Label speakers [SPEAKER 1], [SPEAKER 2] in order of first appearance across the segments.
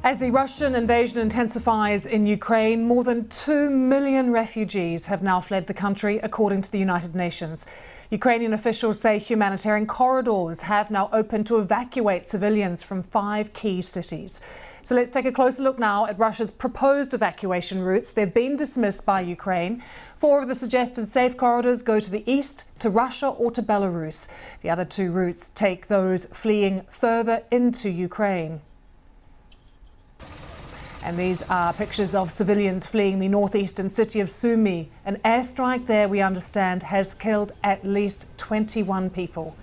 [SPEAKER 1] As the Russian invasion intensifies in Ukraine, more than 2 million refugees have now fled the country, according to the United Nations. Ukrainian officials say humanitarian corridors have now opened to evacuate civilians from 5 key cities. So let's take a closer look now at Russia's proposed evacuation routes. They've been dismissed by Ukraine. 4 of the suggested safe corridors go to the east, to Russia or to Belarus. The other 2 routes take those fleeing further into Ukraine. And these are pictures of civilians fleeing the northeastern city of Sumy. An airstrike there, we understand, has killed at least 21 people.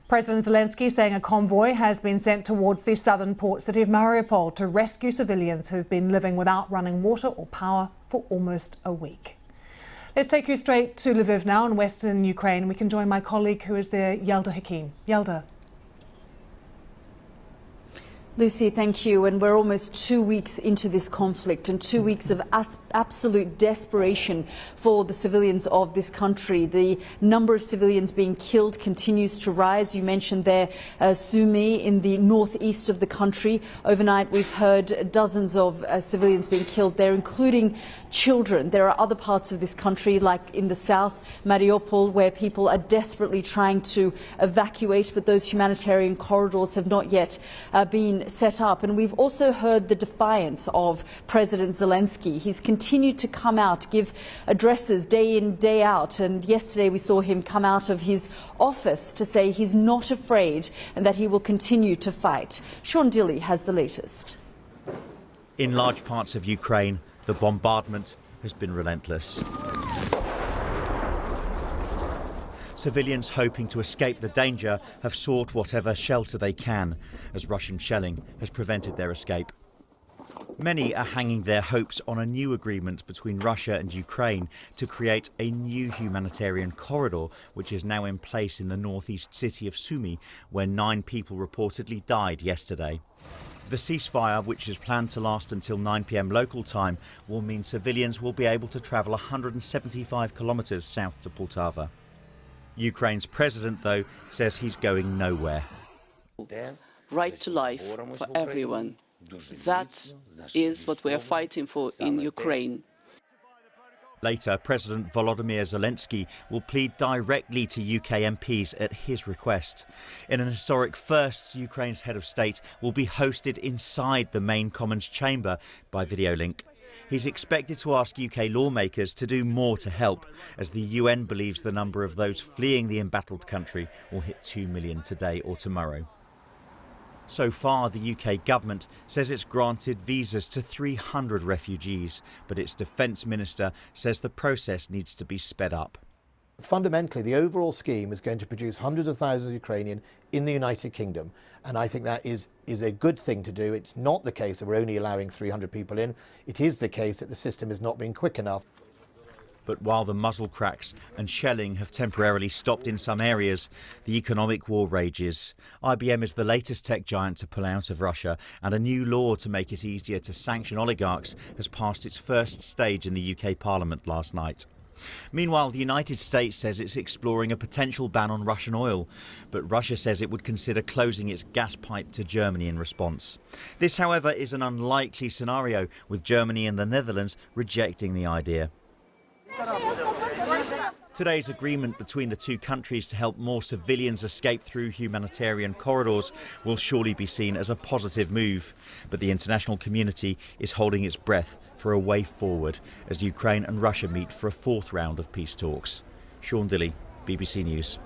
[SPEAKER 1] President Zelensky saying a convoy has been sent towards the southern port city of Mariupol to rescue civilians who've been living without running water or power for almost a week. Let's take you straight to Lviv now in western Ukraine. We can join my colleague who is there, Yelda Hakim. Yelda.
[SPEAKER 2] Lucy, thank you. And we're almost 2 weeks into this conflict and 2 weeks of absolute desperation for the civilians of this country. The number of civilians being killed continues to rise. You mentioned there Sumy in the northeast of the country. Overnight, we've heard dozens of civilians being killed there, including children. There are other parts of this country, like in the south, Mariupol, where people are desperately trying to evacuate, but those humanitarian corridors have not yet been set up. And we've also heard the defiance of President Zelensky. He's continued to come out, give addresses day in, day out. And yesterday we saw him come out of his office to say he's not afraid and that he will continue to fight. Sean Dilley has the latest.
[SPEAKER 3] In large parts of Ukraine, the bombardment has been relentless. Civilians hoping to escape the danger have sought whatever shelter they can, as Russian shelling has prevented their escape. Many are hanging their hopes on a new agreement between Russia and Ukraine to create a new humanitarian corridor, which is now in place in the northeast city of Sumy, where 9 people reportedly died yesterday. The ceasefire, which is planned to last until 9 p.m. local time, will mean civilians will be able to travel 175 kilometres south to Poltava. Ukraine's president, though, says he's going nowhere.
[SPEAKER 4] Right to life for everyone. That is what we are fighting for in Ukraine.
[SPEAKER 3] Later, President Volodymyr Zelensky will plead directly to UK MPs at his request. In an historic first, Ukraine's head of state will be hosted inside the main Commons chamber by video link. He's expected to ask UK lawmakers to do more to help, as the UN believes the number of those fleeing the embattled country will hit 2 million today or tomorrow. So far, the UK government says it's granted visas to 300 refugees, but its defence minister says the process needs to be sped up.
[SPEAKER 5] Fundamentally, the overall scheme is going to produce hundreds of thousands of Ukrainians in the United Kingdom, and I think that is a good thing to do. It's not the case that we're only allowing 300 people in. It is the case that the system is not being quick enough.
[SPEAKER 3] But while the muzzle cracks and shelling have temporarily stopped in some areas, the economic war rages. IBM is the latest tech giant to pull out of Russia, and a new law to make it easier to sanction oligarchs has passed its first stage in the UK Parliament last night. Meanwhile, the United States says it's exploring a potential ban on Russian oil, but Russia says it would consider closing its gas pipe to Germany in response. This, however, is an unlikely scenario, with Germany and the Netherlands rejecting the idea. Today's agreement between the 2 countries to help more civilians escape through humanitarian corridors will surely be seen as a positive move. But the international community is holding its breath for a way forward as Ukraine and Russia meet for a 4th round of peace talks. Sean Dilley, BBC News.